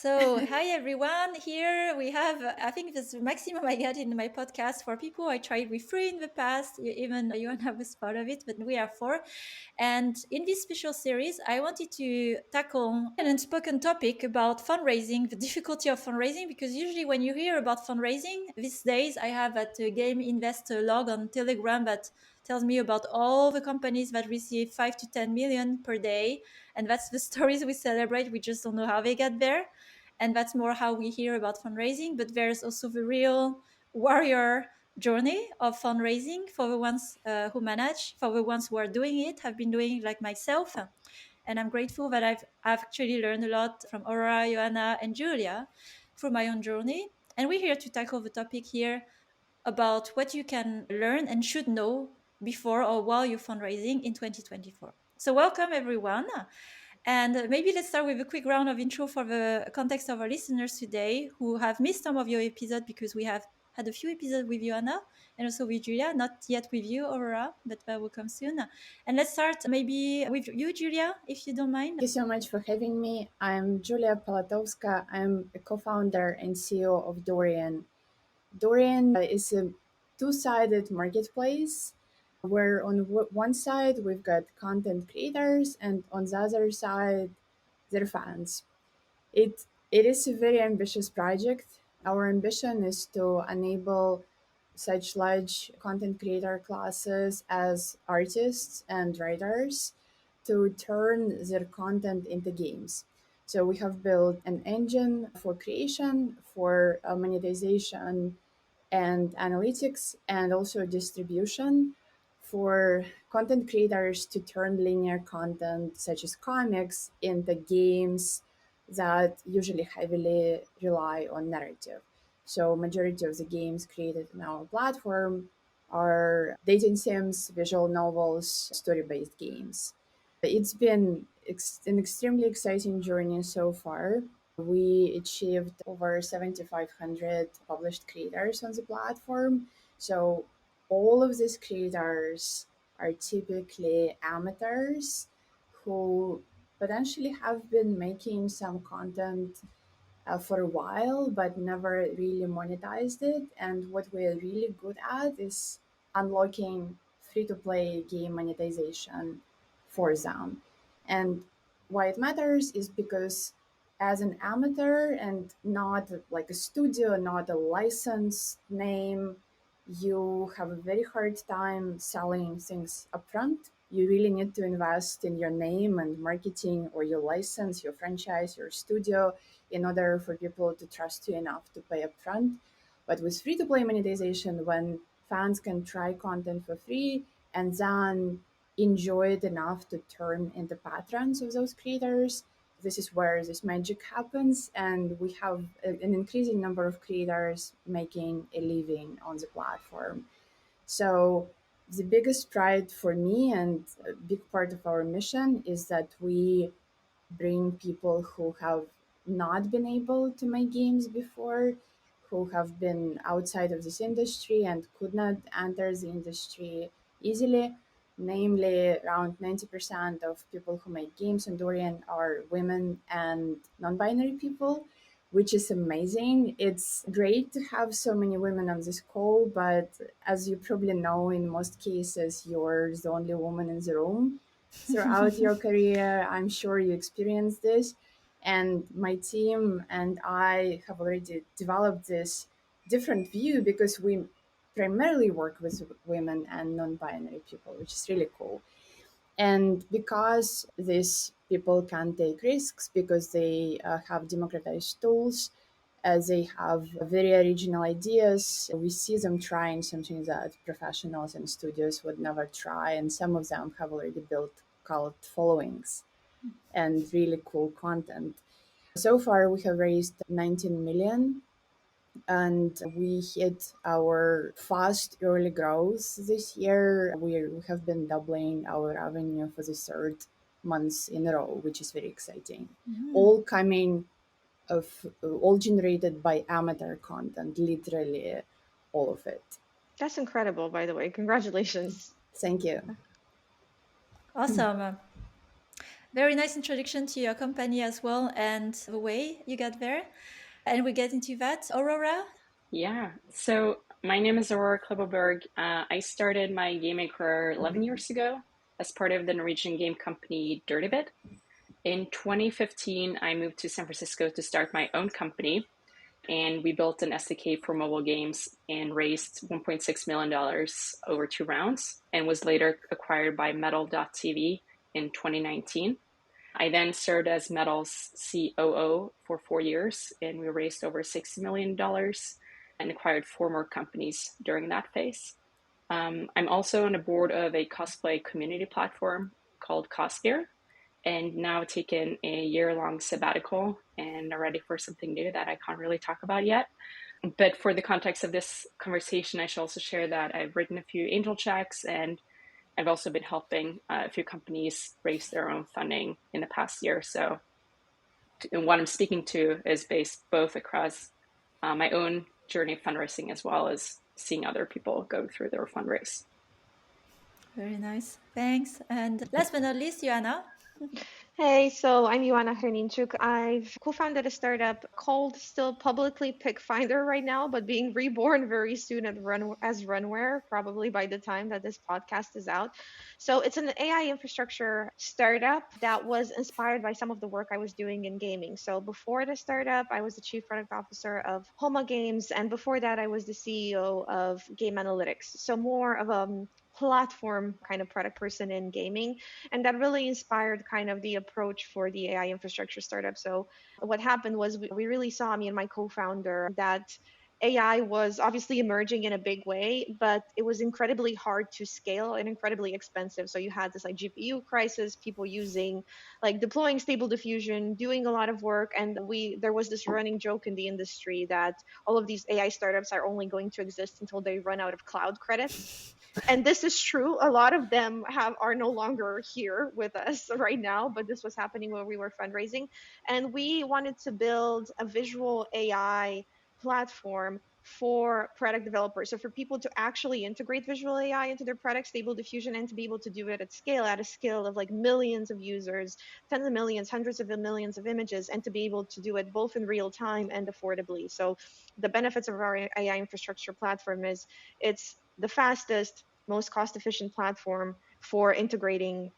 So, hi everyone. Here we have, I think this is the maximum I get in my podcast for people. I tried with 3 in the past, even Ioana was part of it, but we are 4. And in this special series, I wanted to tackle an unspoken topic about fundraising, the difficulty of fundraising, because usually when you hear about fundraising these days, I have at Game Investor log on Telegram that tells me about all the companies that receive 5 to 10 million per day. And that's the stories we celebrate. We just don't know how they get there. And that's more how we hear about fundraising. But there's also the real warrior journey of fundraising for the ones who manage, for the ones who are doing it, have been doing it like myself. And I'm grateful that I've actually learned a lot from Aurora, Ioana, and Julia through my own journey. And we're here to tackle the topic here about what you can learn and should know before or while you're fundraising in 2024. So welcome everyone. And maybe let's start with a quick round of intro for the context of our listeners today who have missed some of your episodes because we have had a few episodes with Ioana and also with Julia, not yet with you, Aurora, but that will come soon. And let's start maybe with you, Julia, if you don't mind. Thank you so much for having me. I'm Julia Palatovska. I'm a co-founder and CEO of Dorian. Dorian is a two-sided marketplace where on one side we've got content creators and on the other side their fans. It is a very ambitious project. Our ambition is to enable such large content creator classes as artists and writers to turn their content into games. So we have built an engine for creation, for monetization and analytics, and also distribution for content creators to turn linear content such as comics into games that usually heavily rely on narrative. So majority of the games created on our platform are dating sims, visual novels, story-based games. It's been an extremely exciting journey so far. We achieved over 7,500 published creators on the platform. So all of these creators are typically amateurs who potentially have been making some content for a while, but never really monetized it. And what we're really good at is unlocking free to play game monetization for them. And why it matters is because as an amateur and not like a studio, not a licensed name, you have a very hard time selling things upfront. You really need to invest in your name and marketing or your license, your franchise, your studio in order for people to trust you enough to pay upfront. But with free to play monetization, when fans can try content for free and then enjoy it enough to turn into patrons of those creators, this is where this magic happens. And we have an increasing number of creators making a living on the platform. So the biggest pride for me and a big part of our mission is that we bring people who have not been able to make games before, who have been outside of this industry and could not enter the industry easily. Namely, around 90% of people who make games in Dorian are women and non binary people, which is amazing. It's great to have so many women on this call, but as you probably know, in most cases, you're the only woman in the room throughout your career. I'm sure you experienced this. And my team and I have already developed this different view because we primarily work with women and non binary people, which is really cool. And because these people can take risks, because they have democratized tools, they have very original ideas. We see them trying something that professionals and studios would never try, and some of them have already built cult followings and really cool content. So far, we have raised 19 million and we hit our fast early growth this year. We have been doubling our revenue for the third month in a row, which is very exciting. All coming all generated by amateur content, literally all of it. That's incredible, by the way. Congratulations. Thank you. Awesome. Very nice introduction to your company as well and the way you got there. And we get into that. Aurora? Yeah, so my name is Aurora Klæboe Berg. I started my gaming career 11 years ago as part of the Norwegian game company Dirtybit. In 2015, I moved to San Francisco to start my own company, and we built an SDK for mobile games and raised $1.6 million over 2 rounds, and was later acquired by Metal.tv in 2019. I then served as Metal's COO for 4 years, and we raised over $60 million and acquired 4 more companies during that phase. I'm also on the board of a cosplay community platform called Cosgear, and now taken a year-long sabbatical and are ready for something new that I can't really talk about yet. But for the context of this conversation, I should also share that I've written a few angel checks, and I've also been helping a few companies raise their own funding in the past year. So and what I'm speaking to is based both across my own journey of fundraising as well as seeing other people go through their fundraise. Very nice. Thanks. And last but not least, Ioanna. Hey, so I'm Ioanna Hreninciuc. I've co-founded a startup called still publicly PicFinder right now, but being reborn very soon as Runware, probably by the time that this podcast is out. So it's an AI infrastructure startup that was inspired by some of the work I was doing in gaming. So before the startup, I was the chief product officer of Homa Games, and before that, I was the CEO of Game Analytics. So more of a platform kind of product person in gaming. And that really inspired kind of the approach for the AI infrastructure startup. So what happened was we really saw, me and my co-founder, that AI was obviously emerging in a big way, but it was incredibly hard to scale and incredibly expensive. So you had this like GPU crisis, people using like deploying stable diffusion, doing a lot of work. And there was this running joke in the industry that all of these AI startups are only going to exist until they run out of cloud credits. And this is true. A lot of them are no longer here with us right now, but this was happening when we were fundraising. And we wanted to build a visual AI platform for product developers. So for people to actually integrate visual AI into their product, Stable Diffusion, and to be able to do it at a scale of like millions of users, tens of millions, hundreds of millions of images, and to be able to do it both in real time and affordably. So the benefits of our AI infrastructure platform is it's the fastest, most cost-efficient platform for integrating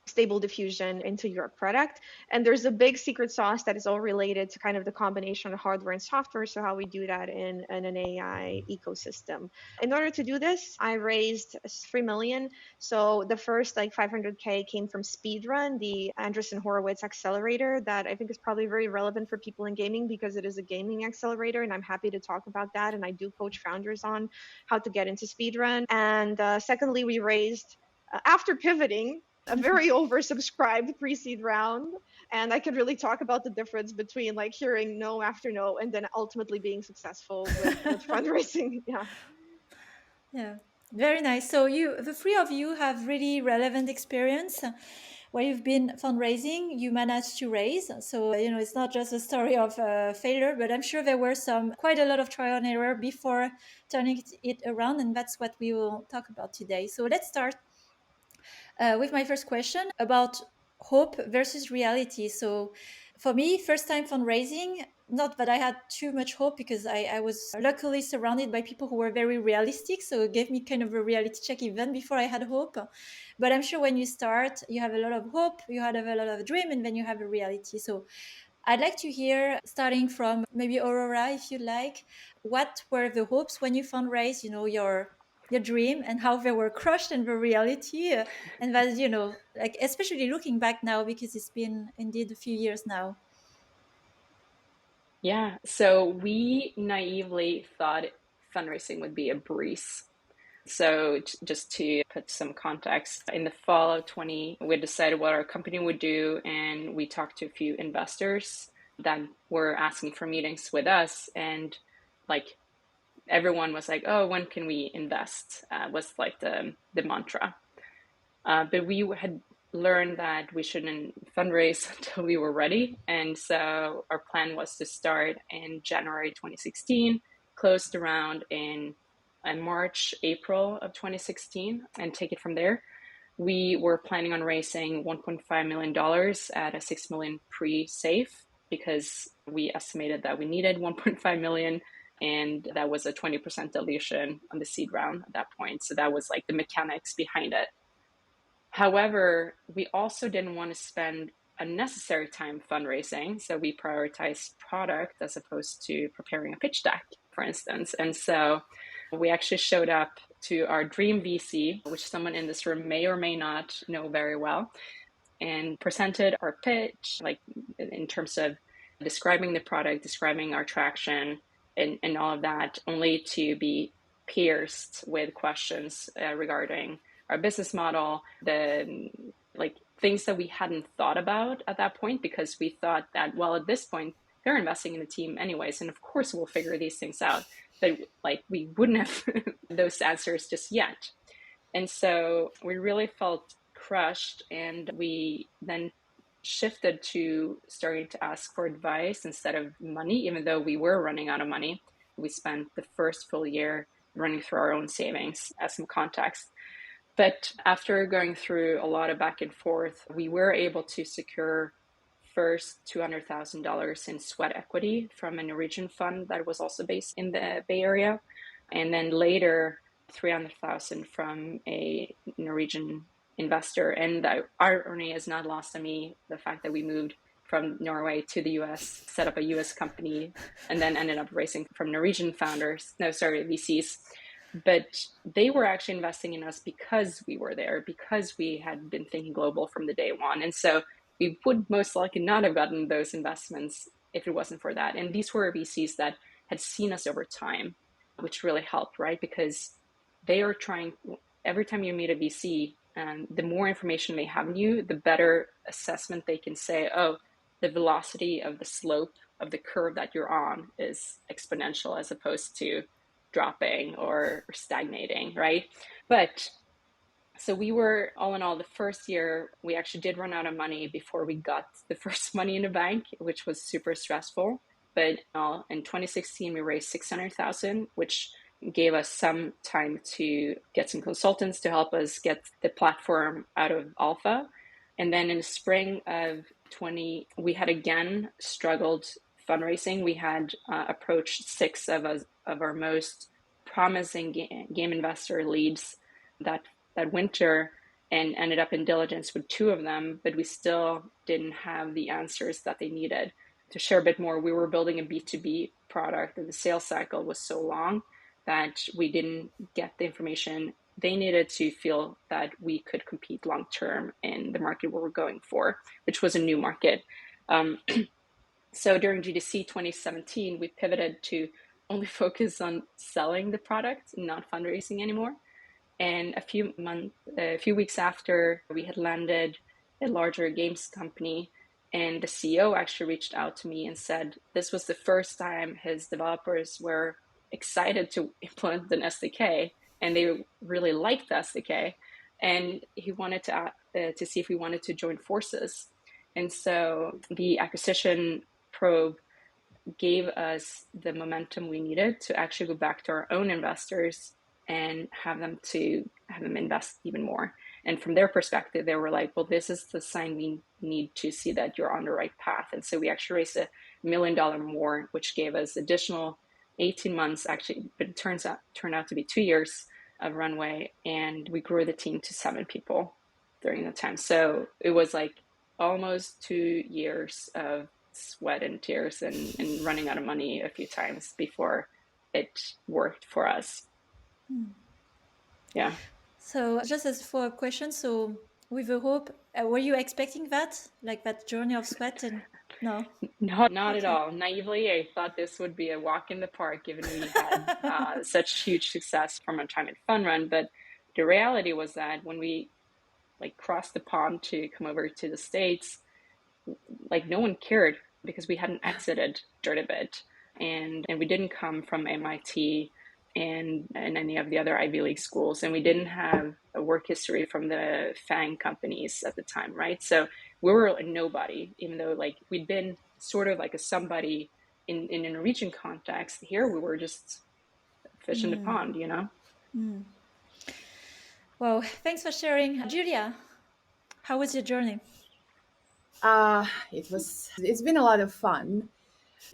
Stable Diffusion into your product. And there's a big secret sauce that is all related to kind of the combination of hardware and software. So how we do that in an AI ecosystem. In order to do this, I raised 3 million. So the first like 500K came from Speedrun, the Andreessen Horowitz accelerator that I think is probably very relevant for people in gaming because it is a gaming accelerator. And I'm happy to talk about that. And I do coach founders on how to get into Speedrun. And secondly, we raised, after pivoting, a very oversubscribed pre-seed round, and I could really talk about the difference between like hearing no after no and then ultimately being successful with fundraising. Yeah, very nice. So the three of you have really relevant experience where you've been fundraising, you managed to raise. So, it's not just a story of failure, but I'm sure there were quite a lot of trial and error before turning it around. And that's what we will talk about today. So let's start with my first question about hope versus reality. So for me, first time fundraising, not that I had too much hope because I was luckily surrounded by people who were very realistic. So it gave me kind of a reality check even before I had hope. But I'm sure when you start, you have a lot of hope, you have a lot of dream, and then you have a reality. So I'd like to hear, starting from maybe Aurora, if you like, what were the hopes when you fundraise, your dream, and how they were crushed in the reality, and that, like especially looking back now because it's been indeed a few years now. Yeah, so we naively thought fundraising would be a breeze. So just to put some context, in the fall of 20, we decided what our company would do, and we talked to a few investors that were asking for meetings with us, and like everyone was like, "Oh, when can we invest?" Was like the mantra. But we had learned that we shouldn't fundraise until we were ready, and so our plan was to start in January 2016, close the round in March, April of 2016, and take it from there. we were planning on raising $1.5 million at a $6 million pre-safe, because we estimated that we needed 1.5 million, and that was a 20% dilution on the seed round at that point. So that was like the mechanics behind it. However, we also didn't want to spend unnecessary time fundraising, so we prioritized product as opposed to preparing a pitch deck, for instance. And so we actually showed up to our dream VC, which someone in this room may or may not know very well, and presented our pitch, like in terms of describing the product, describing our traction, and all of that, only to be pierced with questions regarding our business model, the like things that we hadn't thought about at that point, because we thought that, well, at this point, they're investing in the team anyways, and of course we'll figure these things out. But like we wouldn't have those answers just yet. And so we really felt crushed, and we then shifted to starting to ask for advice instead of money, even though we were running out of money. We spent the first full year running through our own savings, as some context. But after going through a lot of back and forth, we were able to secure first $200,000 in sweat equity from a Norwegian fund that was also based in the Bay Area. And then later, 300,000 from a Norwegian investor. And the irony is not lost on me, the fact that we moved from Norway to the US, set up a US company, and then ended up raising from Norwegian VCs. But they were actually investing in us because we were there, because we had been thinking global from the day one. And so we would most likely not have gotten those investments if it wasn't for that. And these were VCs that had seen us over time, which really helped, right? Because they are trying, every time you meet a VC, the more information they have in you, the better assessment they can say, oh, the velocity of the slope of the curve that you're on is exponential as opposed to dropping or stagnating, right? But so we were, all in all, the first year, we actually did run out of money before we got the first money in the bank, which was super stressful. But in 2016, we raised 600,000, which gave us some time to get some consultants to help us get the platform out of alpha. And then in the spring of 20, we had again struggled fundraising. We had approached 6 of our most promising game investor leads that winter, and ended up in diligence with 2 of them, but we still didn't have the answers that they needed. To share a bit more, we were building a B2B product, and the sales cycle was so long that we didn't get the information they needed to feel that we could compete long term in the market we were going for, which was a new market. So during GDC 2017, we pivoted to only focus on selling the product, not fundraising anymore. And a few weeks after, we had landed a larger games company, and the CEO actually reached out to me and said this was the first time his developers were excited to implement an SDK, and they really liked the SDK, and he wanted to see if we wanted to join forces. And so the acquisition probe gave us the momentum we needed to actually go back to our own investors and have them invest even more. And from their perspective, they were like, well, this is the sign we need to see that you're on the right path. And so we actually raised $1 million more, which gave us additional 18 months, actually, but it turned out to be 2 years of runway. And we grew the team to 7 people during that time. So it was like almost 2 years of sweat and tears and running out of money a few times before it worked for us. Yeah. So just as for a question, so with a hope, were you expecting that, like that journey of sweat? And no, not at all. Naively, I thought this would be a walk in the park, given we had such huge success from our time at FunRun. But the reality was that when we crossed the pond to come over to the States, no one cared because we hadn't exited Dirtybit, and we didn't come from MIT and any of the other Ivy League schools, and we didn't have a work history from the FANG companies at the time, right? So we were a nobody, even though we'd been sort of like a somebody in a Norwegian context. Here we were just fish in the pond, you know? Wow, thanks for sharing. Julia, how was your journey? It's been a lot of fun.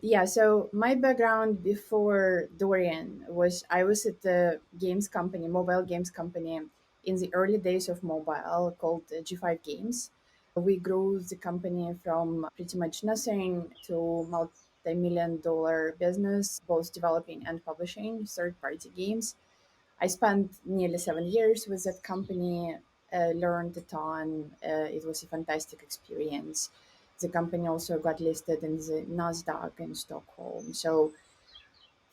Yeah, so my background before Dorian was I was at the games company, mobile games company, in the early days of mobile called G5 Games. We grew the company from pretty much nothing to multi-million dollar business, both developing and publishing third-party games. I spent nearly 7 years with that company, learned a ton. It was a fantastic experience. The company also got listed in the NASDAQ in Stockholm. So,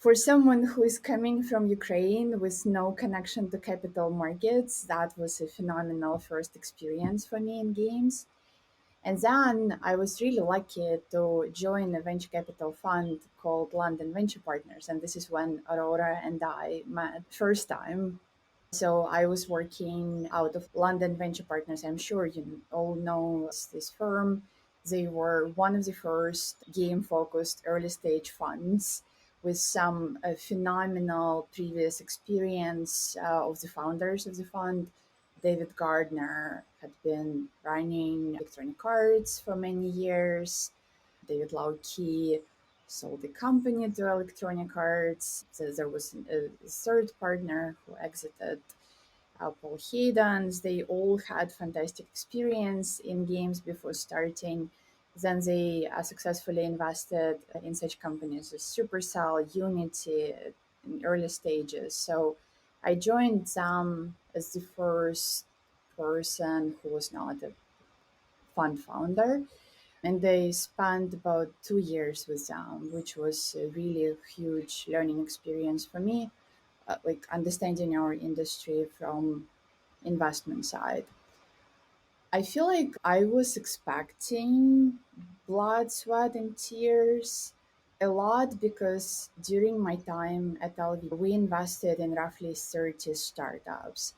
for someone who is coming from Ukraine with no connection to capital markets, that was a phenomenal first experience for me in games. And then I was really lucky to join a venture capital fund called London Venture Partners. And this is when Aurora and I met first time. So I was working out of London Venture Partners. I'm sure you all know this firm. They were one of the first game focused early stage funds with some phenomenal previous experience of the founders of the fund. David Gardner had been running Electronic Arts for many years. David Lauki sold the company to Electronic Arts. So there was a third partner who exited, Paul Haydens. They all had fantastic experience in games before starting. Then they successfully invested in such companies as Supercell, Unity in early stages. So I joined them as the first person who was not a fund founder. And they spent about 2 years with them, which was a really huge learning experience for me, like understanding our industry from investment side. I feel like I was expecting blood, sweat, and tears a lot because during my time at LV, we invested in roughly 30 startups.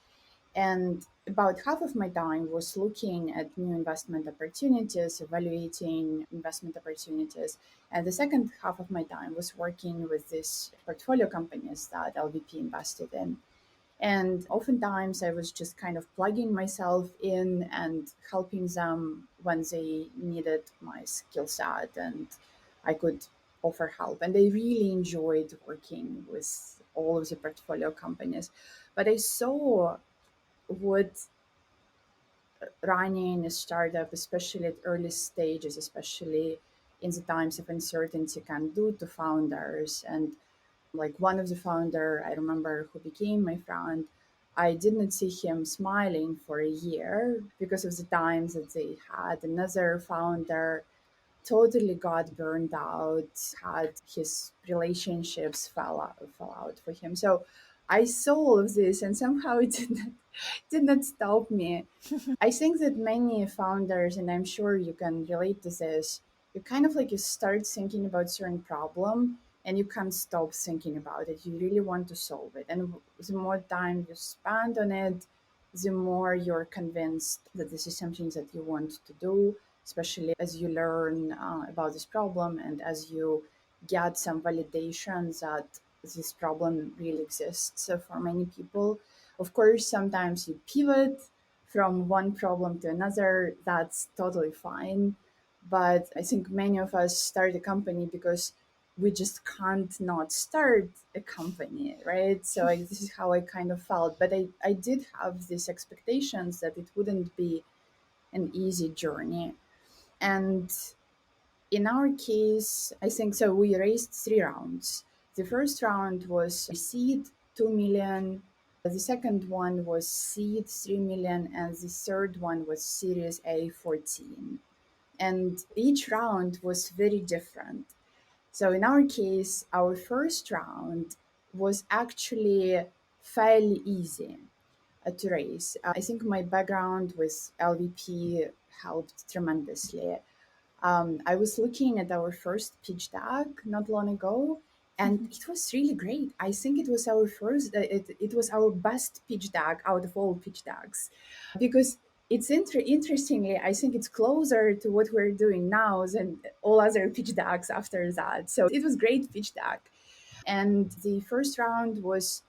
And about half of my time was looking at new investment opportunities, evaluating investment opportunities. And the second half of my time was working with these portfolio companies that LVP invested in. And oftentimes I was just kind of plugging myself in and helping them when they needed my skill set and I could offer help. And I really enjoyed working with all of the portfolio companies. But I saw what running a startup, especially at early stages, especially in the times of uncertainty, can do to founders. And like one of the founder I remember who became my friend, I did not see him smiling for a year because of the times that they had. Another founder totally got burned out, had his relationships fell out for him. So I saw all of this and somehow it did not stop me. I think that many founders, and I'm sure you can relate to this, you kind of like you start thinking about certain problem and you can't stop thinking about it. You really want to solve it. And the more time you spend on it, the more you're convinced that this is something that you want to do, especially as you learn about this problem and as you get some validation that this problem really exists for many people. Of course, sometimes you pivot from one problem to another. That's totally fine. But I think many of us start a company because we just can't not start a company, right? So this is how I kind of felt. But I did have these expectations that it wouldn't be an easy journey. And in our case, I think so. We raised 3 rounds. The first round was seed 2 million. The second one was seed 3 million, and the third one was Series A 14. And each round was very different. So in our case, our first round was actually fairly easy to raise. I think my background with LVP helped tremendously. I was looking at our first pitch deck not long ago, and it was really great. I think it was our first, it was our best pitch deck out of all pitch decks because it's interestingly, I think it's closer to what we're doing now than all other pitch decks after that. So it was great pitch deck. And the first round was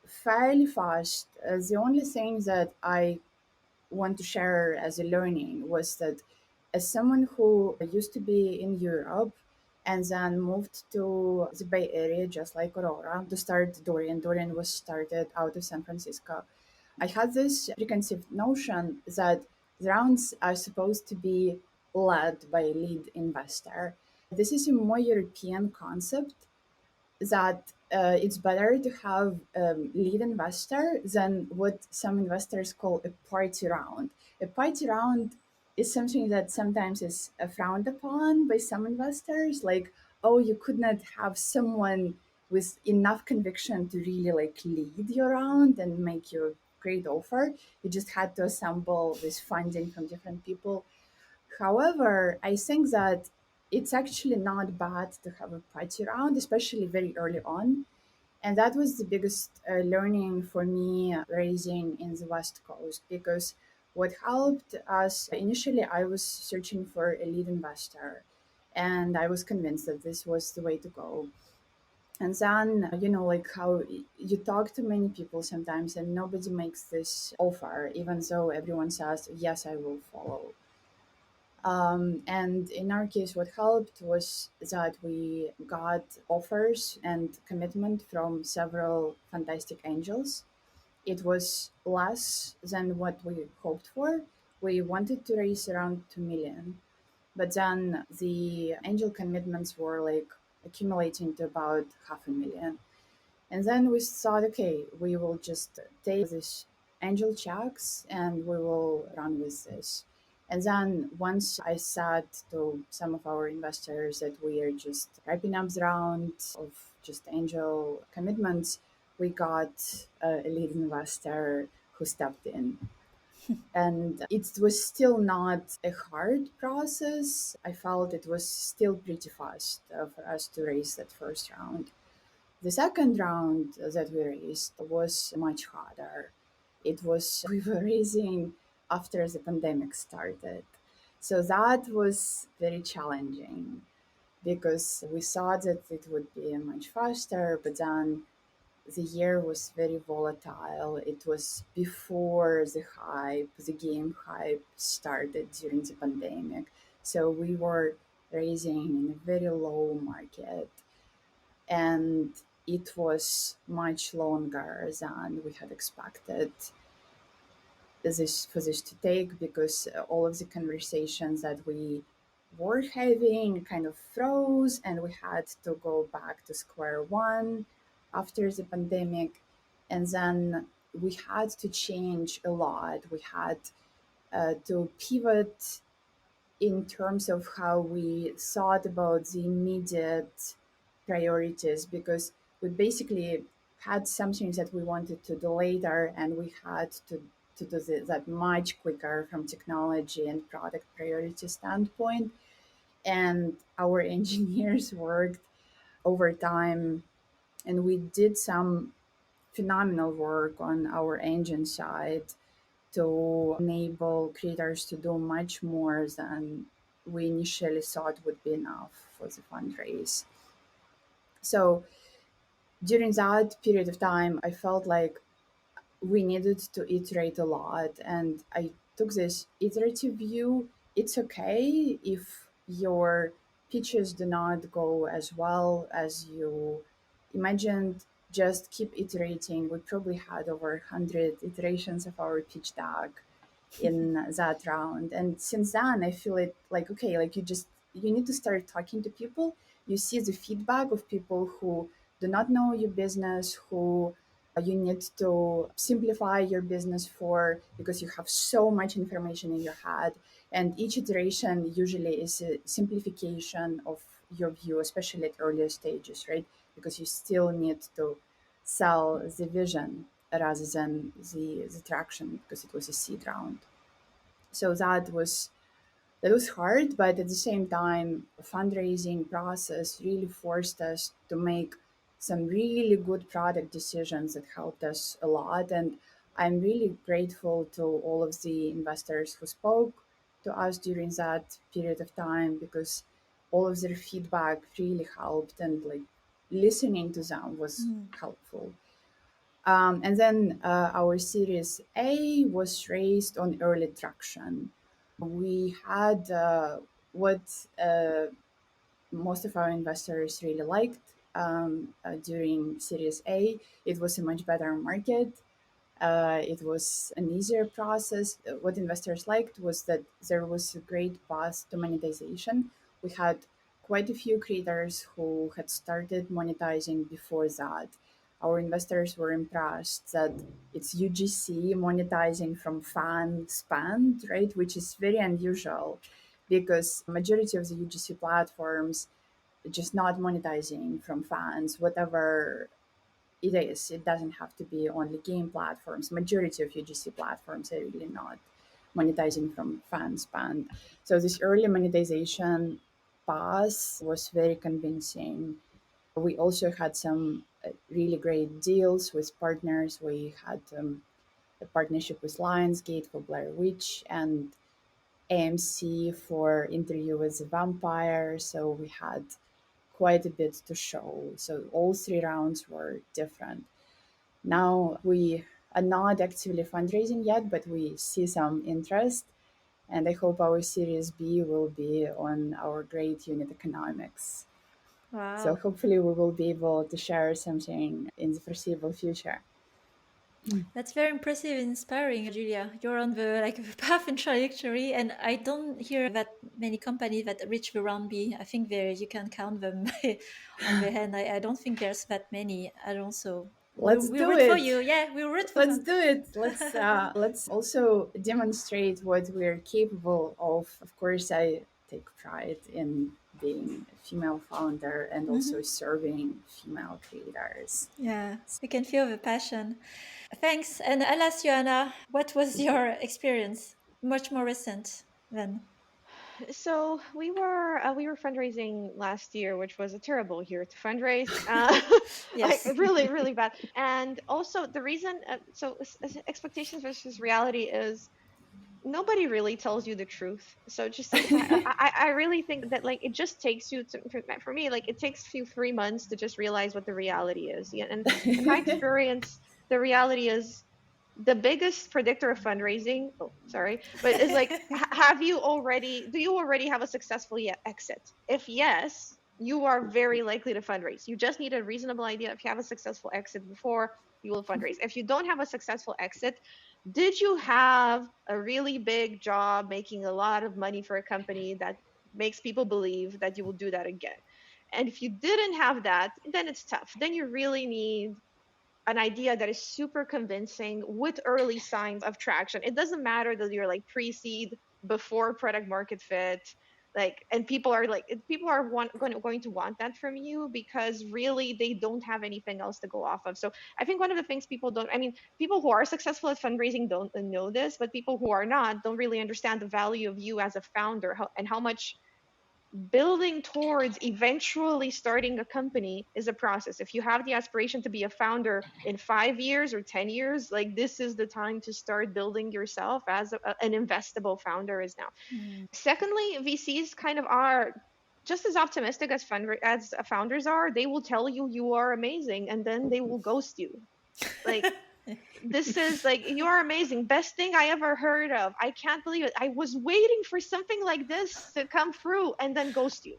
fairly fast. The only thing that I want to share as a learning was that as someone who used to be in Europe and then moved to the Bay Area, just like Aurora, to start Dorian. Dorian was started out of San Francisco. I had this preconceived notion that the rounds are supposed to be led by a lead investor. This is a more European concept that it's better to have lead investor than what some investors call a party round. A party round is something that sometimes is frowned upon by some investors, like, oh, you could not have someone with enough conviction to really like lead your round and make you a great offer. You just had to assemble this funding from different people. However, I think that it's actually not bad to have a party round, especially very early on. And that was the biggest learning for me raising in the West Coast, because what helped us initially, I was searching for a lead investor and I was convinced that this was the way to go. And then, like how you talk to many people sometimes and nobody makes this offer, even though everyone says, yes, I will follow. And in our case, what helped was that we got offers and commitment from several fantastic angels. It was less than what we hoped for. We wanted to raise around 2 million, but then the angel commitments were like accumulating to about 500,000. And then we thought, okay, we will just take these angel checks and we will run with this. And then once I said to some of our investors that we are just wrapping up the round of just angel commitments, we got a lead investor who stepped in. And it was still not a hard process. I felt it was still pretty fast for us to raise that first round. The second round that we raised was much harder. It was, we were raising after the pandemic started. So that was very challenging because we thought that it would be much faster, but then the year was very volatile. It was before the game hype started during the pandemic. So we were raising in a very low market and it was much longer than we had expected for this to take because all of the conversations that we were having kind of froze and we had to go back to square one after the pandemic. And then we had to change a lot. We had to pivot in terms of how we thought about the immediate priorities because we basically had some things that we wanted to do later and we had to do that much quicker from technology and product priority standpoint. And our engineers worked overtime and we did some phenomenal work on our engine side to enable creators to do much more than we initially thought would be enough for the fundraise. So during that period of time, I felt like we needed to iterate a lot. And I took this iterative view. It's okay if your pitches do not go as well as you imagined. Just keep iterating. We probably had over 100 iterations of our pitch deck in that round. And since then, I feel it like, okay, like you need to start talking to people. You see the feedback of people who do not know your business, who you need to simplify your business for because you have so much information in your head. And each iteration usually is a simplification of your view, especially at earlier stages, right? Because you still need to sell the vision rather than the traction because it was a seed round. So that was hard, but at the same time, the fundraising process really forced us to make some really good product decisions that helped us a lot. And I'm really grateful to all of the investors who spoke to us during that period of time because all of their feedback really helped and like listening to them was helpful. And then our Series A was raised on early traction. We had what most of our investors really liked during Series A. It was a much better market. It was an easier process. What investors liked was that there was a great path to monetization. We had quite a few creators who had started monetizing before that. Our investors were impressed that it's UGC monetizing from fan spend, right? Which is very unusual because majority of the UGC platforms are just not monetizing from fans, whatever it is. It doesn't have to be only game platforms. Majority of UGC platforms are really not monetizing from fan spend. So this early monetization path was very convincing. We also had some really great deals with partners. We had a partnership with Lionsgate for Blair Witch and AMC for Interview with the Vampire. So we had quite a bit to show. So all 3 rounds were different. Now we are not actively fundraising yet, but we see some interest. And I hope our Series B will be on our great unit economics. Wow. So hopefully we will be able to share something in the foreseeable future. That's very impressive and inspiring, Julia. You're on the path and trajectory, and I don't hear that many companies that reach the round B. I think there you can count them on the hand. I don't think there's that many. I don't so. Let's We do root for it. you. Yeah, we root for Let's you. do it. Let's also demonstrate what we're capable of. Of course, I take pride in being a female founder and also serving female creators. Yeah, we can feel the passion. Thanks. And I'll ask you, Anna, what was your experience? Much more recent than. So we were fundraising last year, which was a terrible year to fundraise, like Yes. really really bad. And also the reason, expectations versus reality is nobody really tells you the truth. So just I really think that like it just takes you to, for me, like it takes you 3 months to just realize what the reality is. Yeah, and in my experience, the reality is the biggest predictor of fundraising. Oh, sorry, but is like, do you already have a successful exit? If yes, you are very likely to fundraise. You just need a reasonable idea. If you have a successful exit before, you will fundraise. If you don't have a successful exit, did you have a really big job making a lot of money for a company that makes people believe that you will do that again? And if you didn't have that, then it's tough. Then you really need an idea that is super convincing with early signs of traction. It doesn't matter that you're like pre-seed, before product market fit, like, and people are going to want that from you because really they don't have anything else to go off of. So I think one of the things people don't, I mean, people who are successful at fundraising don't know this, but people who are not don't really understand the value of you as a founder, and how much building towards eventually starting a company is a process. If you have the aspiration to be a founder in 5 years or 10 years, like this is the time to start building yourself as an investable founder is now. Secondly, VCs kind of are just as optimistic as founders are. They will tell you you are amazing and then they will ghost you. Like this is like, you are amazing, best thing I ever heard of, I can't believe it, I was waiting for something like this to come through, and then ghost you.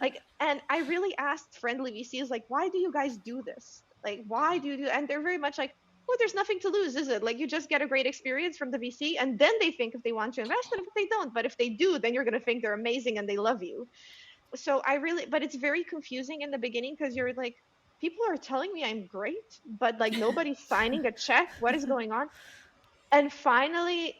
Like, and I really asked friendly VCs, like, why do you guys do this? Like, why do you do? And they're very much like, well, there's nothing to lose, is it? Like, you just get a great experience from the VC, and then they think if they want to invest, and if they don't, but if they do, then you're going to think they're amazing and they love you. So but it's very confusing in the beginning because you're like, people are telling me I'm great, but like nobody's signing a check. What is going on? And finally,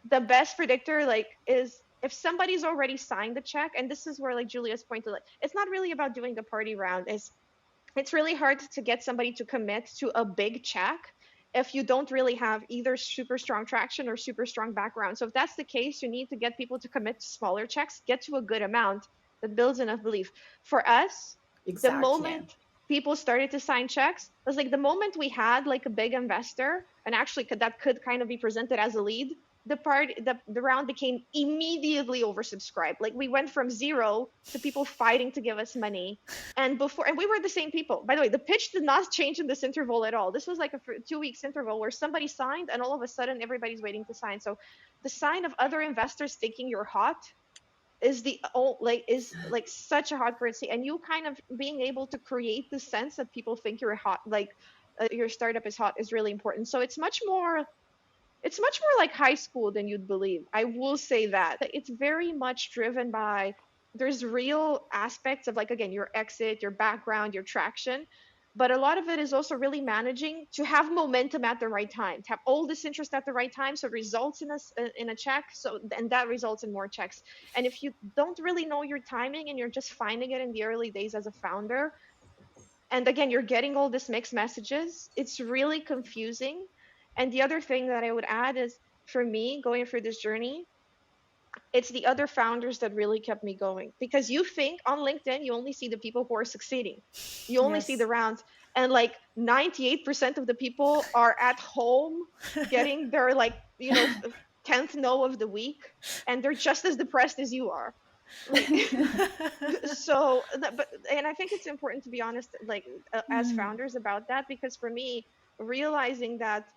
the best predictor like is if somebody's already signed the check, and this is where like Julia's pointed, like it's not really about doing the party round. It's really hard to get somebody to commit to a big check if you don't really have either super strong traction or super strong background. So if that's the case, you need to get people to commit to smaller checks, get to a good amount that builds enough belief. For us, the moment people started to sign checks was like the moment we had like a big investor, and actually that could kind of be presented as a lead, the round became immediately oversubscribed. Like we went from 0 to people fighting to give us money. And we were the same people. By the way, the pitch did not change in this interval at all. This was like a 2 weeks interval where somebody signed and all of a sudden everybody's waiting to sign. So the sign of other investors thinking you're hot is like such a hot currency, and you kind of being able to create the sense that people think you're hot, like your startup is hot, is really important. So it's much more like high school than you'd believe. I will say that it's very much driven by, there's real aspects of, like, again, your exit, your background, your traction, but a lot of it is also really managing to have momentum at the right time, to have all this interest at the right time, so it results in a check, so and that results in more checks. And if you don't really know your timing and you're just finding it in the early days as a founder, and again, you're getting all these mixed messages, it's really confusing. And the other thing that I would add is, for me, going through this journey, it's the other founders that really kept me going. Because you think on LinkedIn, you only see the people who are succeeding, you only see the rounds, and like 98% of the people are at home getting their 10th no of the week, and they're just as depressed as you are. Like, and I think it's important to be honest, as founders about that, because for me, realizing that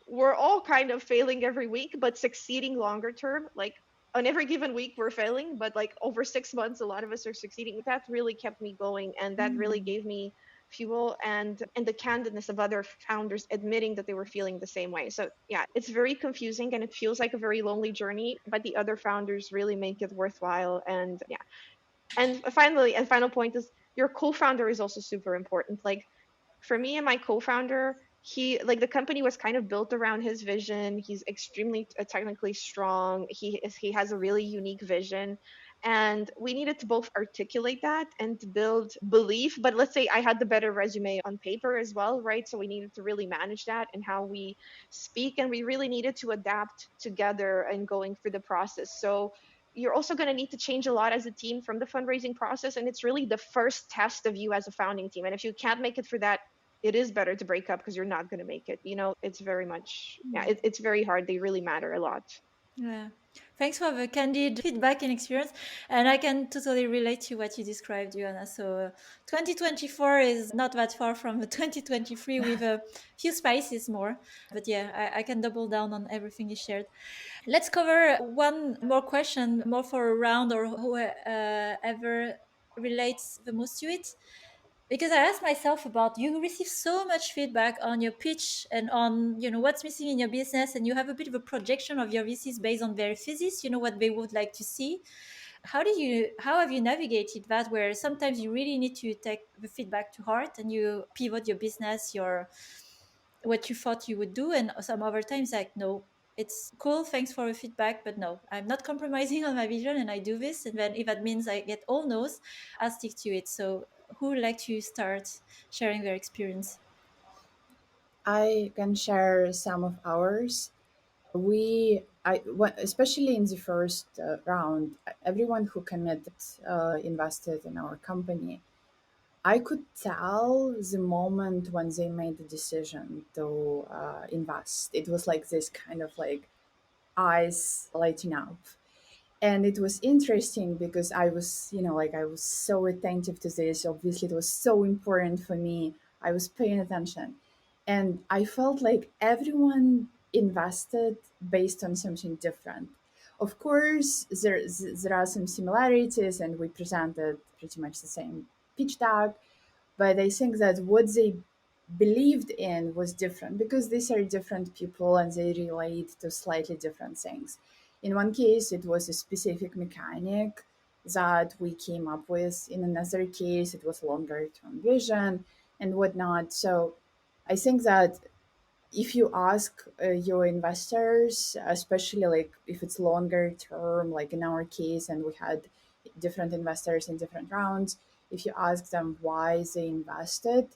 we're all kind of failing every week, but succeeding longer term, like on every given week we're failing, but like over 6 months, a lot of us are succeeding. That really kept me going, and that really gave me fuel, and the candidness of other founders admitting that they were feeling the same way. So yeah, it's very confusing and it feels like a very lonely journey, but the other founders really make it worthwhile. And yeah, and final point is, your co-founder is also super important. Like for me and my co-founder, the company was kind of built around his vision. He's extremely technically strong. He has a really unique vision, and we needed to both articulate that and to build belief. But let's say I had the better resume on paper as well, right? So we needed to really manage that and how we speak, and we really needed to adapt together and going through the process. So you're also going to need to change a lot as a team from the fundraising process, and it's really the first test of you as a founding team. And if you can't make it for that, it is better to break up, because you're not going to make it. It's very much, it's very hard. They really matter a lot. Yeah. Thanks for the candid feedback and experience. And I can totally relate to what you described, Ioana. So 2024 is not that far from 2023 with a few spices more. But yeah, I can double down on everything you shared. Let's cover one more question, more for a round or whoever relates the most to it. Because I asked myself about, you receive so much feedback on your pitch and on what's missing in your business, and you have a bit of a projection of your VCs based on their thesis, what they would like to see. How have you navigated that, where sometimes you really need to take the feedback to heart and you pivot your business, what you thought you would do, and some other times like, no, it's cool, thanks for the feedback, but no, I'm not compromising on my vision and I do this, and then if that means I get all no's, I'll stick to it. So who would like to start sharing their experience? I can share some of ours. Especially in the first round, everyone who committed, invested in our company, I could tell the moment when they made the decision to invest. It was like this kind of like eyes lighting up. And it was interesting because I was, I was so attentive to this. Obviously, it was so important for me. I was paying attention. And I felt like everyone invested based on something different. Of course, there are some similarities, and we presented pretty much the same pitch deck. But I think that what they believed in was different because these are different people and they relate to slightly different things. In one case, it was a specific mechanic that we came up with. In another case, it was longer term vision and whatnot. So I think that if you ask your investors, especially like if it's longer term, like in our case, and we had different investors in different rounds, if you ask them why they invested,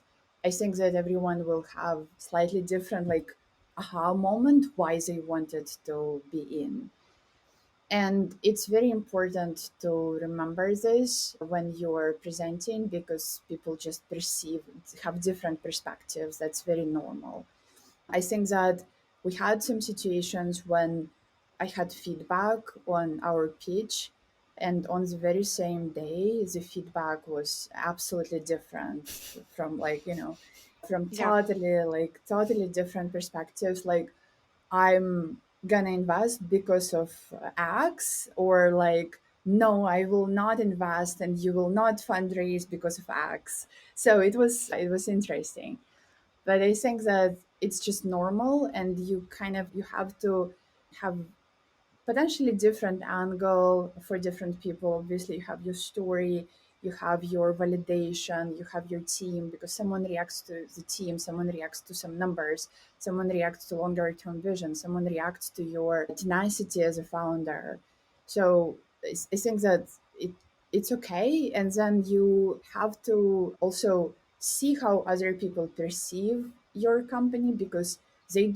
I think that everyone will have slightly different like aha moment why they wanted to be in. And it's very important to remember this when you're presenting because people just have different perspectives. That's very normal. I think that we had some situations when I had feedback on our pitch, and on the very same day, the feedback was absolutely different from from Yeah. totally different perspectives. Like, I'm gonna invest because of X, or like, no, I will not invest and you will not fundraise because of X. So it was interesting. But I think that it's just normal, and you have to have potentially different angle for different people. Obviously, you have your story, you have your validation, you have your team, because someone reacts to the team, someone reacts to some numbers, someone reacts to longer term vision, someone reacts to your tenacity as a founder. So I think that it's okay, and then you have to also see how other people perceive your company, because they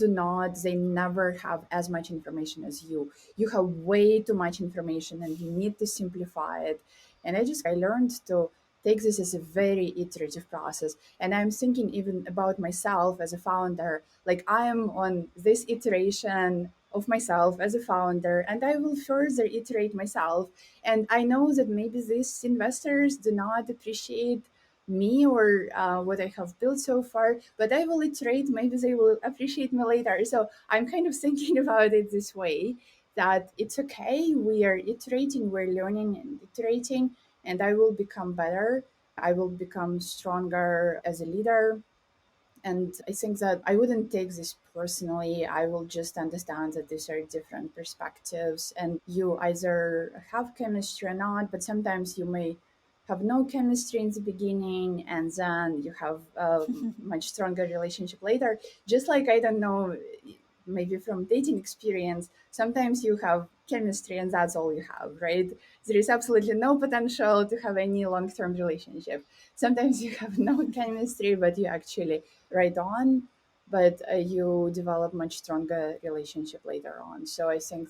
never have as much information as you have way too much information, and you need to simplify it. And I learned to take this as a very iterative process. And I'm thinking even about myself as a founder, like I am on this iteration of myself as a founder, and I will further iterate myself. And I know that maybe these investors do not appreciate me or what I have built so far, but I will iterate. Maybe they will appreciate me later. So I'm kind of thinking about it this way, that it's okay. We are iterating, we're learning and iterating, and I will become better. I will become stronger as a leader. And I think that I wouldn't take this personally. I will just understand that these are different perspectives, and you either have chemistry or not, but sometimes you may have no chemistry in the beginning, and then you have a much stronger relationship later. Just like, I don't know, maybe from dating experience, sometimes you have chemistry and that's all you have, right? There is absolutely no potential to have any long term relationship. Sometimes you have no chemistry, but you actually right on, but you develop much stronger relationship later on. So I think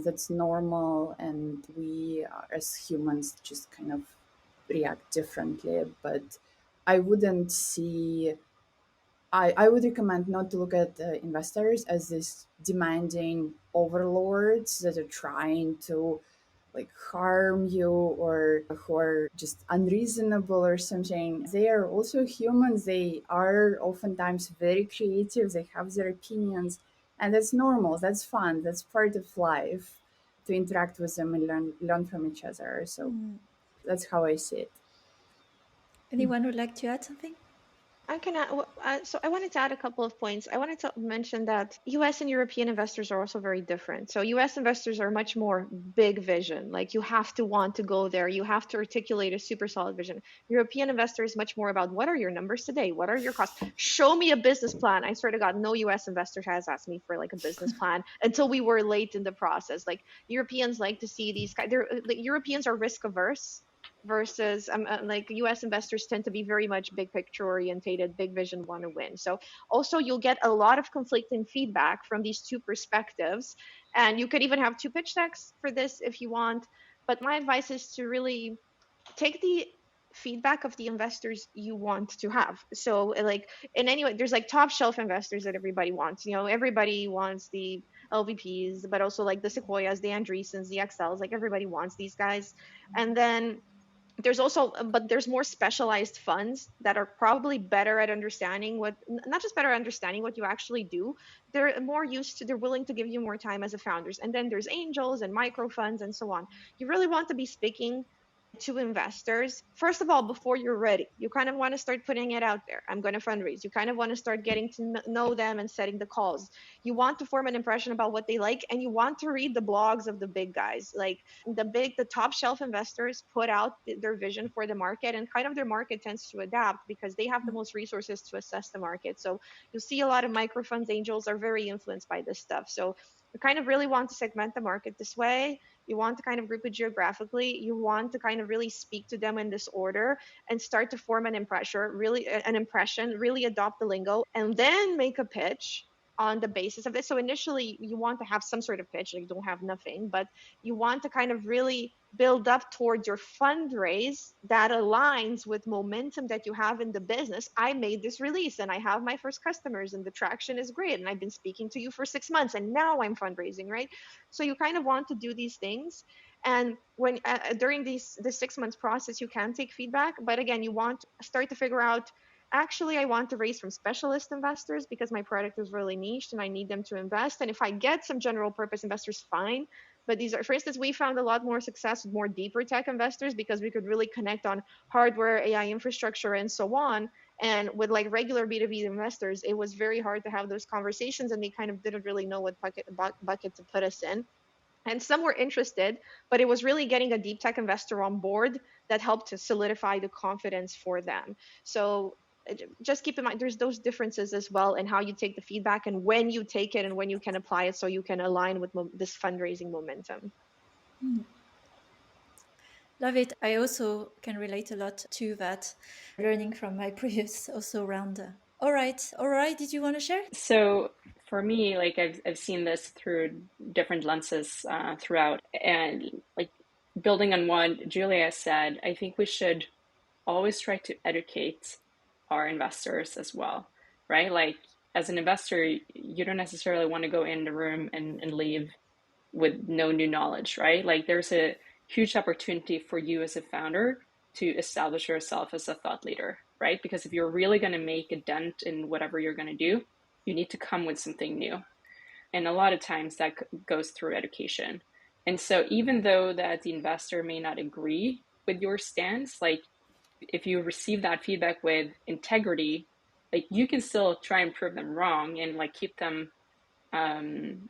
that's normal, and we as humans just kind of react differently. But I wouldn't see I would recommend not to look at investors as this demanding overlords that are trying to like harm you, or who are just unreasonable or something. They are also humans. They are oftentimes very creative. They have their opinions, and that's normal. That's fun. That's part of life, to interact with them and learn from each other. So that's how I see it. Anyone would like to add something? I can add, so I wanted to add a couple of points. I wanted to mention that US and European investors are also very different. So US investors are much more big vision. Like, you have to want to go there. You have to articulate a super solid vision. European investors much more about, what are your numbers today? What are your costs? Show me a business plan. I swear to God, no US investor has asked me for like a business plan until we were late in the process. Like, Europeans like to see these guys. Like, Europeans are risk averse versus like US investors tend to be very much big picture orientated, big vision, want to win. So also you'll get a lot of conflicting feedback from these two perspectives, and you could even have two pitch decks for this if you want. But my advice is to really take the feedback of the investors you want to have. So like, in any way, there's like top shelf investors that everybody wants. Everybody wants the LVPs, but also like the Sequoias, the Andreessens, the XLs. Like, everybody wants these guys. And then there's also but there's more specialized funds that are probably better at understanding what, not just better understanding what you actually do, they're more used to, they're willing to give you more time as a founders. And then there's angels and micro funds and so on. You really want to be speaking to investors first of all before you're ready. You kind of want to start putting it out there, I'm going to fundraise. You kind of want to start getting to know them and setting the calls. You want to form an impression about what they like, and you want to read the blogs of the big guys. Like, the top shelf investors put out their vision for the market, and kind of their market tends to adapt because they have the most resources to assess the market. So you'll see a lot of micro funds, angels are very influenced by this stuff. So you kind of really want to segment the market this way. You want to kind of group it geographically. You want to kind of really speak to them in this order and start to form an impression, really adopt the lingo, and then make a pitch on the basis of this. So initially you want to have some sort of pitch, like you don't have nothing, but you want to kind of really build up towards your fundraise that aligns with momentum that you have in the business. I made this release and I have my first customers and the traction is great. And I've been speaking to you for 6 months and now I'm fundraising, right? So you kind of want to do these things. And when during this 6 months process, you can take feedback. But again, you want to start to figure out, actually, I want to raise from specialist investors because my product is really niche and I need them to invest. And if I get some general purpose investors, fine. But these are, for instance, we found a lot more success with more deeper tech investors because we could really connect on hardware, AI infrastructure, and so on. And with like regular B2B investors, it was very hard to have those conversations and they kind of didn't really know what bucket to put us in. And some were interested, but it was really getting a deep tech investor on board that helped to solidify the confidence for them. So just keep in mind there's those differences as well in how you take the feedback and when you take it and when you can apply it so you can align with this fundraising momentum. Love it. I also can relate a lot to that, learning from my previous also round. All right, did you want to share? So for me, like I've seen this through different lenses throughout, and like building on what Julia said, I think we should always try to educate our investors as well, right? Like as an investor, you don't necessarily want to go in the room and leave with no new knowledge, right? Like there's a huge opportunity for you as a founder to establish yourself as a thought leader, right? Because if you're really going to make a dent in whatever you're going to do, you need to come with something new. And a lot of times that goes through education. And so even though that the investor may not agree with your stance, like if you receive that feedback with integrity, like you can still try and prove them wrong and like keep them in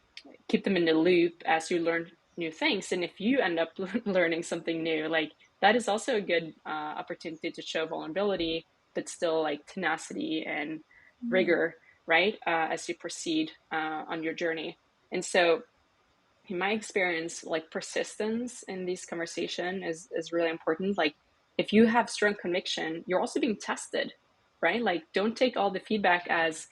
the loop as you learn new things. And if you end up learning something new, like that is also a good opportunity to show vulnerability, but still like tenacity and rigor, right? As you proceed on your journey. And so in my experience, like persistence in this conversation is really important. Like if you have strong conviction, you're also being tested, right? Like don't take all the feedback as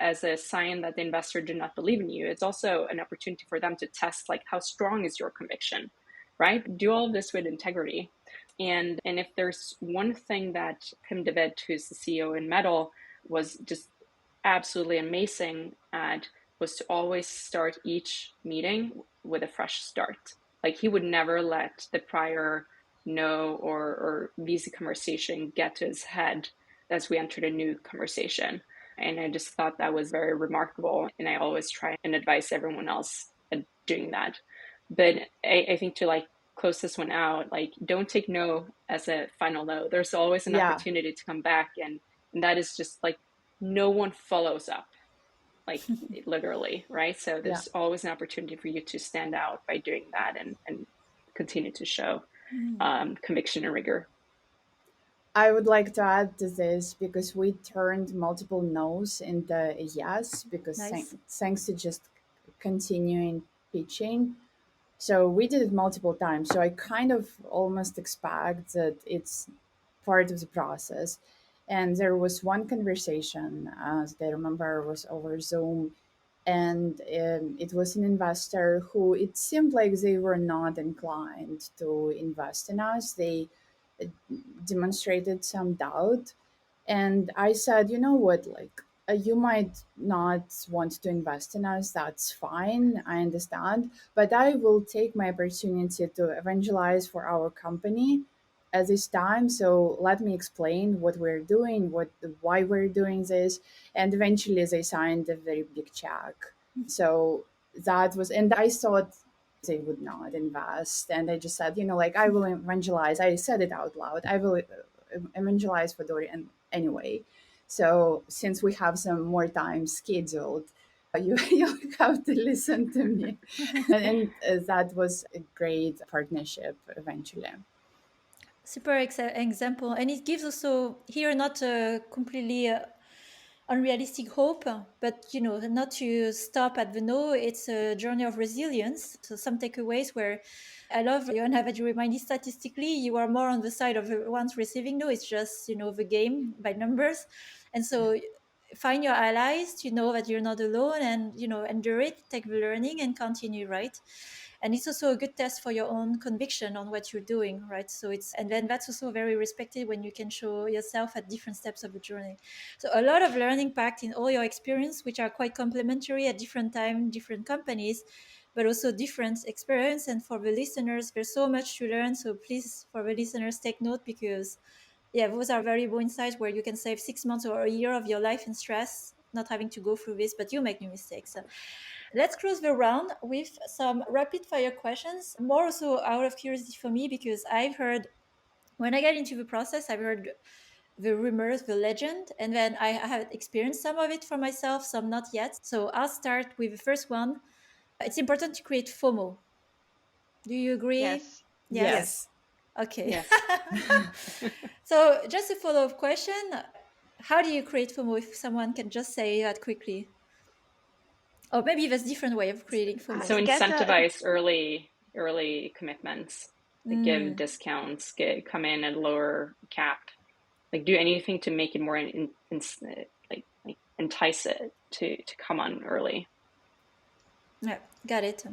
as a sign that the investor did not believe in you. It's also an opportunity for them to test like how strong is your conviction, right? Do all of this with integrity. And if there's one thing that Pim David, who's the CEO in Metal, was just absolutely amazing at, was to always start each meeting with a fresh start. Like he would never let the prior no or VC conversation get to his head as we entered a new conversation. And I just thought that was very remarkable. And I always try and advise everyone else at doing that. But I think to like close this one out, like don't take no as a final no. There's always an opportunity to come back. And that is just like no one follows up, like literally, right? So there's always an opportunity for you to stand out by doing that and continue to show conviction and rigor. I would like to add to this because we turned multiple no's into a yes because thanks to just continuing pitching. So we did it multiple times. So I kind of almost expect that it's part of the process. And there was one conversation, as I remember, was over Zoom. And it was an investor who it seemed like they were not inclined to invest in us. They demonstrated some doubt. And I said, you know what, like, you might not want to invest in us. That's fine. I understand. But I will take my opportunity to evangelize for our company at this time. So let me explain what we're doing, why we're doing this. And eventually they signed a very big check. So that was, and I thought they would not invest. And I just said, like, I will evangelize. I said it out loud. I will evangelize for Dorian anyway. So since we have some more time scheduled, you have to listen to me. and that was a great partnership eventually. Super example. And it gives also here not a completely unrealistic hope, but not to stop at the no. It's a journey of resilience. So some takeaways where I love, Ioanna, that you reminded statistically you are more on the side of the ones receiving no. It's just the game by numbers. And so find your allies to know that you're not alone, and endure it, take the learning and continue, right? And it's also a good test for your own conviction on what you're doing, right? And then that's also very respected when you can show yourself at different steps of the journey. So a lot of learning packed in all your experience, which are quite complementary at different time, different companies, but also different experience. And for the listeners, there's so much to learn. So please, for the listeners, take note, because those are valuable insights where you can save 6 months or a year of your life in stress, not having to go through this, but you make new mistakes. So let's close the round with some rapid fire questions, more so out of curiosity for me, because I've heard, when I get into the process, I've heard the rumors, the legend, and then I have experienced some of it for myself, some not yet. So I'll start with the first one. It's important to create FOMO. Do you agree? Yes. Yes. Yes. Okay. Yes. So just a follow-up question. How do you create FOMO, if someone can just say that quickly? Or maybe there's a different way of creating FOMO. So Get a incentivize early commitments, like give discounts, come in at lower cap, like do anything to make it more like entice it to come on early. Yeah, got it.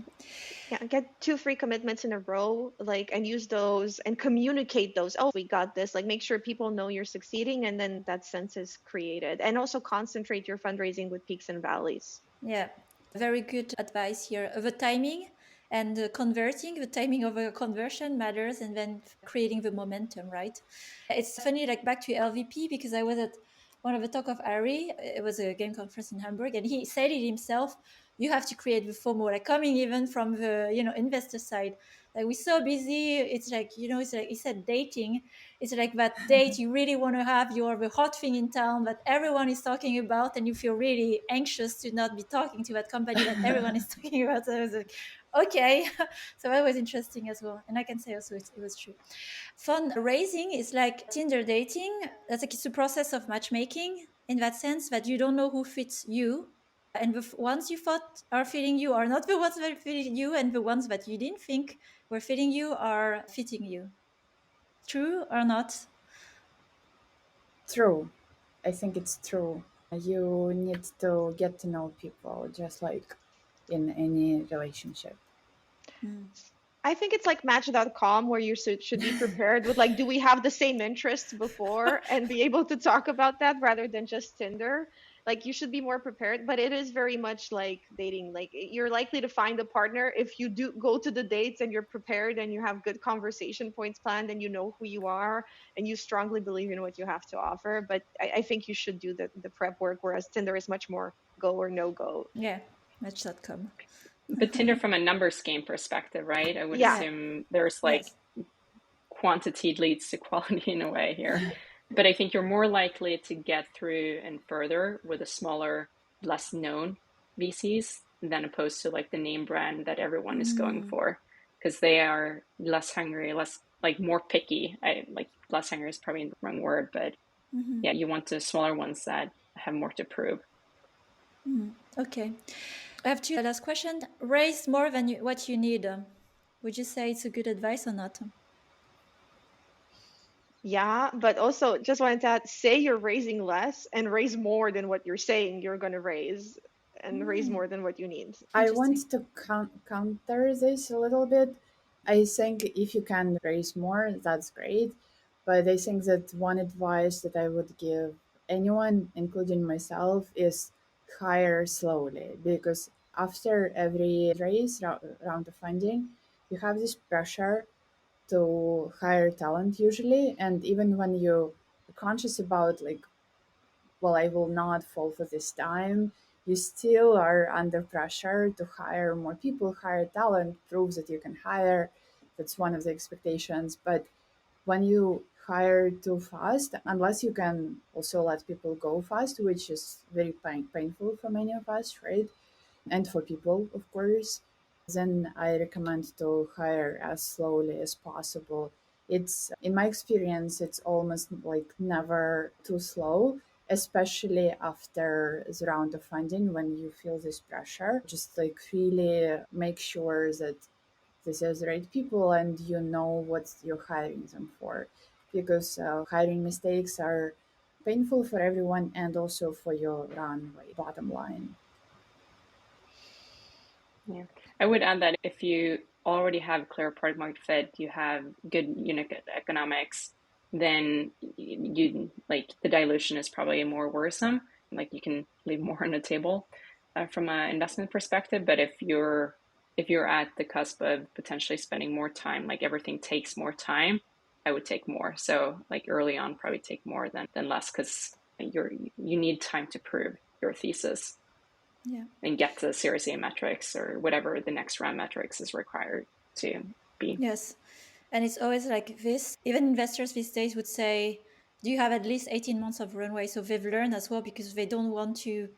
get 2 free commitments in a row, and use those and communicate those. Oh, we got this. Make sure people know you're succeeding, and then that sense is created. And also concentrate your fundraising with peaks and valleys. Yeah, very good advice here. The timing and converting, the timing of a conversion matters, and then creating the momentum, right? It's funny, like back to LVP, because I was at one of the talk of Ari. It was a game conference in Hamburg, and he said it himself. You have to create the FOMO, like coming even from the investor side. Like we're so busy. It's like it's like he said, dating. It's like that date you really want to have. You're the hot thing in town that everyone is talking about, and you feel really anxious to not be talking to that company that everyone is talking about. So I was like, okay. So that was interesting as well, and I can say also it was true. Fundraising is like Tinder dating. That's like it's a process of matchmaking, in that sense that you don't know who fits you. And the ones you thought are fitting you are not the ones that are fitting you, and the ones that you didn't think were fitting you are fitting you. True or not? True. I think it's true. You need to get to know people just like in any relationship. I think it's like Match.com, where you should be prepared with do we have the same interests before, and be able to talk about that rather than just Tinder. You should be more prepared, but it is very much like dating. You're likely to find a partner if you do go to the dates and you're prepared and you have good conversation points planned and you know who you are and you strongly believe in what you have to offer. But I think you should do the prep work, whereas Tinder is much more go or no go. Yeah, Match.com. But Tinder from a numbers game perspective, right? I would Yeah. assume there's Yes. quantity leads to quality in a way here. But I think you're more likely to get through and further with a smaller, less known VCs than opposed to the name brand that everyone is going for, because they are less hungry, less more picky. Less hungry is probably the wrong word, but yeah, you want the smaller ones that have more to prove. Okay. I have two last question. Raise more than what you need. Would you say it's a good advice or not? Yeah, but also just wanted to add, say you're raising less and raise more than what you're saying you're going to raise, and raise more than what you need. I want to counter this a little bit. I think if you can raise more, that's great. But I think that one advice that I would give anyone, including myself, is hire slowly, because after every round of funding, you have this pressure to hire talent usually. And even when you're conscious about well, I will not fall for this time, you still are under pressure to hire more people, hire talent, prove that you can hire. That's one of the expectations. But when you hire too fast, unless you can also let people go fast, which is very painful for many of us, right? And for people, of course, then I recommend to hire as slowly as possible. It's, in my experience, it's almost never too slow, especially after the round of funding when you feel this pressure. Just really make sure that this is the right people and you know what you're hiring them for, because hiring mistakes are painful for everyone and also for your runway bottom line. Yeah, I would add that if you already have clear product market fit, you have good unit economics, then you like the dilution is probably more worrisome. Like you can leave more on the table from an investment perspective. But if you're at the cusp of potentially spending more time, like everything takes more time, I would take more. So like early on, probably take more than less because you need time to prove your thesis. Yeah. And get to Series A metrics or whatever the next round metrics is required to be. Yes. And it's always like this. Even investors these days would say, do you have at least 18 months of runway? So they've learned as well because they don't want to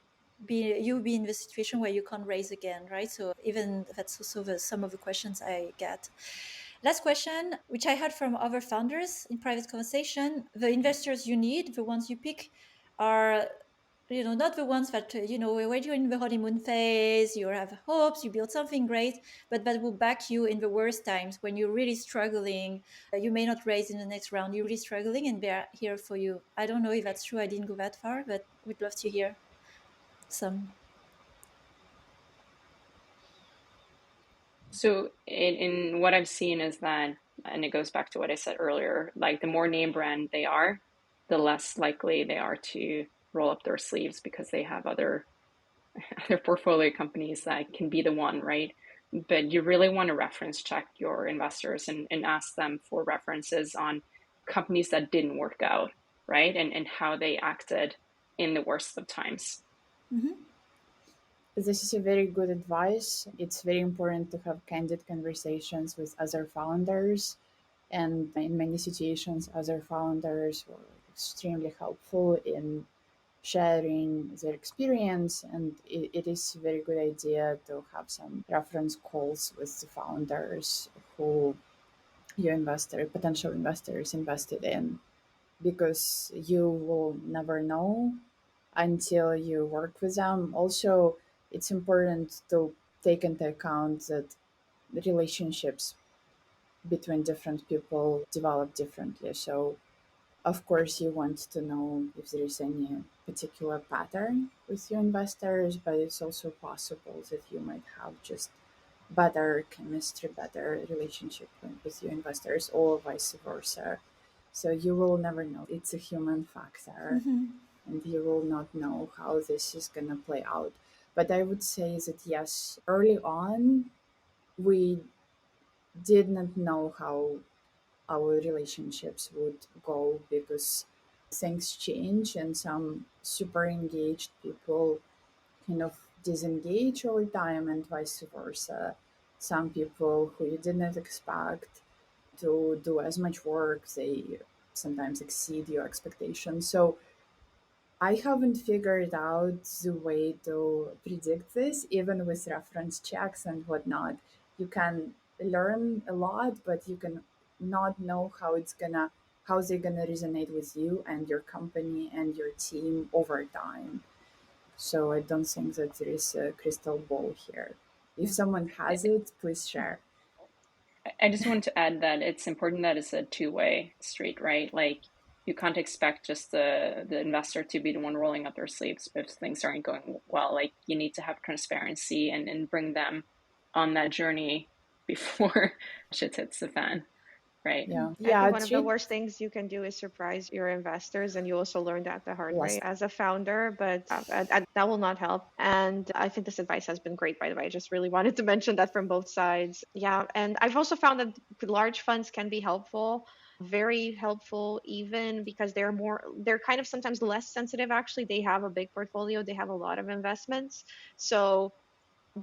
be in the situation where you can't raise again, right? So even that's also some of the questions I get. Last question, which I heard from other founders in private conversation, the investors you need, the ones you pick are not the ones that, when you're in the honeymoon phase, you have hopes, you build something great, but that will back you in the worst times when you're really struggling. You may not raise in the next round, you're really struggling, and they're here for you. I don't know if that's true. I didn't go that far, but we'd love to hear some. So in what I've seen is that, and it goes back to what I said earlier, like the more name brand they are, the less likely they are to roll up their sleeves because they have other portfolio companies that can be the one, right? But you really want to reference check your investors and ask them for references on companies that didn't work out, right? And how they acted in the worst of times. Mm-hmm. This is a very good advice. It's very important to have candid conversations with other founders. And in many situations, other founders were extremely helpful in sharing their experience. And it is a very good idea to have some reference calls with the founders who your potential investors invested in, because you will never know until you work with them. Also, it's important to take into account that the relationships between different people develop differently. So, of course, you want to know if there is any particular pattern with your investors, but it's also possible that you might have just better chemistry, better relationship with your investors, or vice versa. So you will never know. It's a human factor, Mm-hmm. and you will not know how this is going to play out. But I would say that yes, early on, we did not know how our relationships would go, because things change and some super engaged people kind of disengage over time, and vice versa. Some people who you did not expect to do as much work, they sometimes exceed your expectations. So I haven't figured out the way to predict this, even with reference checks and whatnot. You can learn a lot, but you can not know how they're gonna resonate with you and your company and your team over time. So I don't think that there is a crystal ball here. If someone has it, please share. I just want to add that it's important that it's a two-way street, right? Like you can't expect just the investor to be the one rolling up their sleeves if things aren't going well. Like you need to have transparency and bring them on that journey before shit hits the fan, right? Yeah, I yeah, think one of the treat worst things you can do is surprise your investors, and you also learn that the hard way less. as a founder, but that will not help. And I think this advice has been great, by the way. I just really wanted to mention that from both sides. Yeah. And I've also found that large funds can be helpful, very helpful, even because they're kind of sometimes less sensitive. Actually, they have a big portfolio, they have a lot of investments. So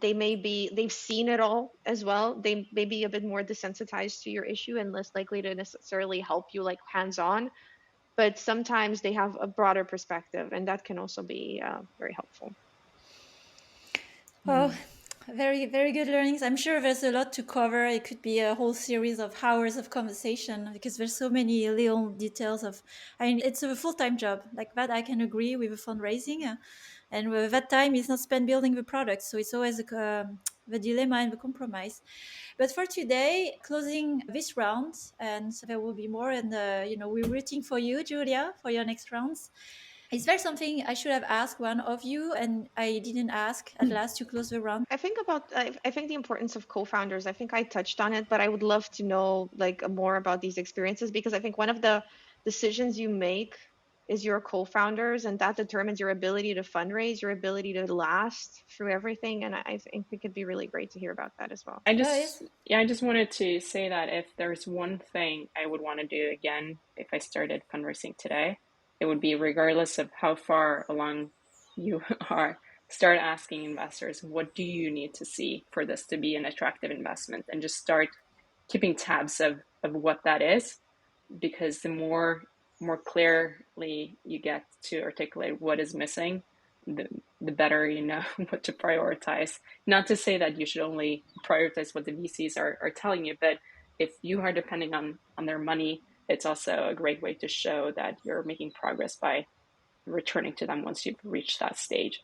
they've seen it all as well. They may be a bit more desensitized to your issue and less likely to necessarily help you like hands on, but sometimes they have a broader perspective, and that can also be very helpful. Oh, very, very good learnings. I'm sure there's a lot to cover. It could be a whole series of hours of conversation because there's so many little details of, I mean, it's a full-time job like that. I can agree with the fundraising. And that time is not spent building the product. So it's always the dilemma and the compromise. But for today, closing this round, and there will be more, and we're rooting for you, Julia, for your next rounds. Is there something I should have asked one of you and I didn't ask at last to close the round? I think the importance of co-founders. I think I touched on it, but I would love to know like more about these experiences, because I think one of the decisions you make is your co-founders, and that determines your ability to fundraise, your ability to last through everything. And I think it'd be really great to hear about that as well. I Yes. just wanted to say that if there's one thing I would want to do again if I started fundraising today, it would be, regardless of how far along you are, start asking investors, what do you need to see for this to be an attractive investment? And just start keeping tabs of what that is, because the more clearly you get to articulate what is missing, the better you know what to prioritize. Not to say that you should only prioritize what the VCs are telling you, but if you are depending on their money, it's also a great way to show that you're making progress by returning to them once you've reached that stage.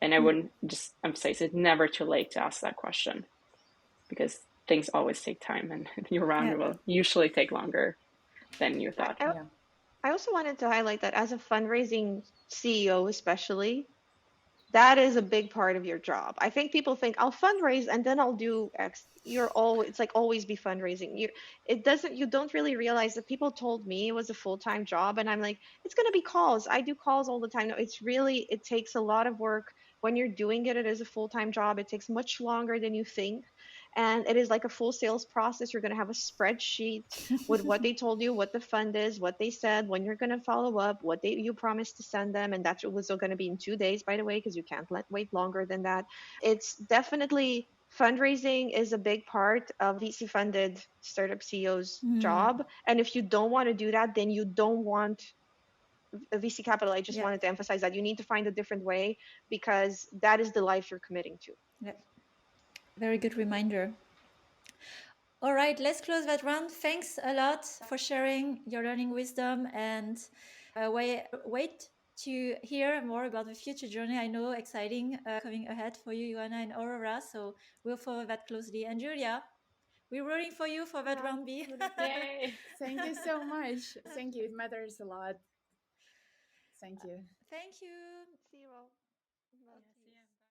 And I wouldn't just emphasize it's never too late to ask that question, because things always take time, and your round will usually take longer than you thought. I also wanted to highlight that as a fundraising CEO, especially, that is a big part of your job. I think people think I'll fundraise and then I'll do X. It's like always be fundraising. You don't really realize that people told me it was a full-time job, and I'm like, it's going to be calls. I do calls all the time. No, it takes a lot of work when you're doing it. It is a full-time job. It takes much longer than you think. And it is like a full sales process. You're going to have a spreadsheet with what they told you, what the fund is, what they said, when you're going to follow up, you promised to send them. And that's also going to be in 2 days, by the way, because you can't wait longer than that. It's definitely, fundraising is a big part of VC funded startup CEO's job. And if you don't want to do that, then you don't want a VC capital. I just wanted to emphasize that you need to find a different way, because that is the life you're committing to. Yeah. Very good reminder. All right, let's close that round. Thanks a lot for sharing your learning wisdom, and wait to hear more about the future journey. I know exciting coming ahead for you, Ioana and Aurora, so we'll follow that closely. And Julia, we're rooting for you for that round B. Yay! Thank you so much. Thank you. It matters a lot. Thank you. Thank you. See you all.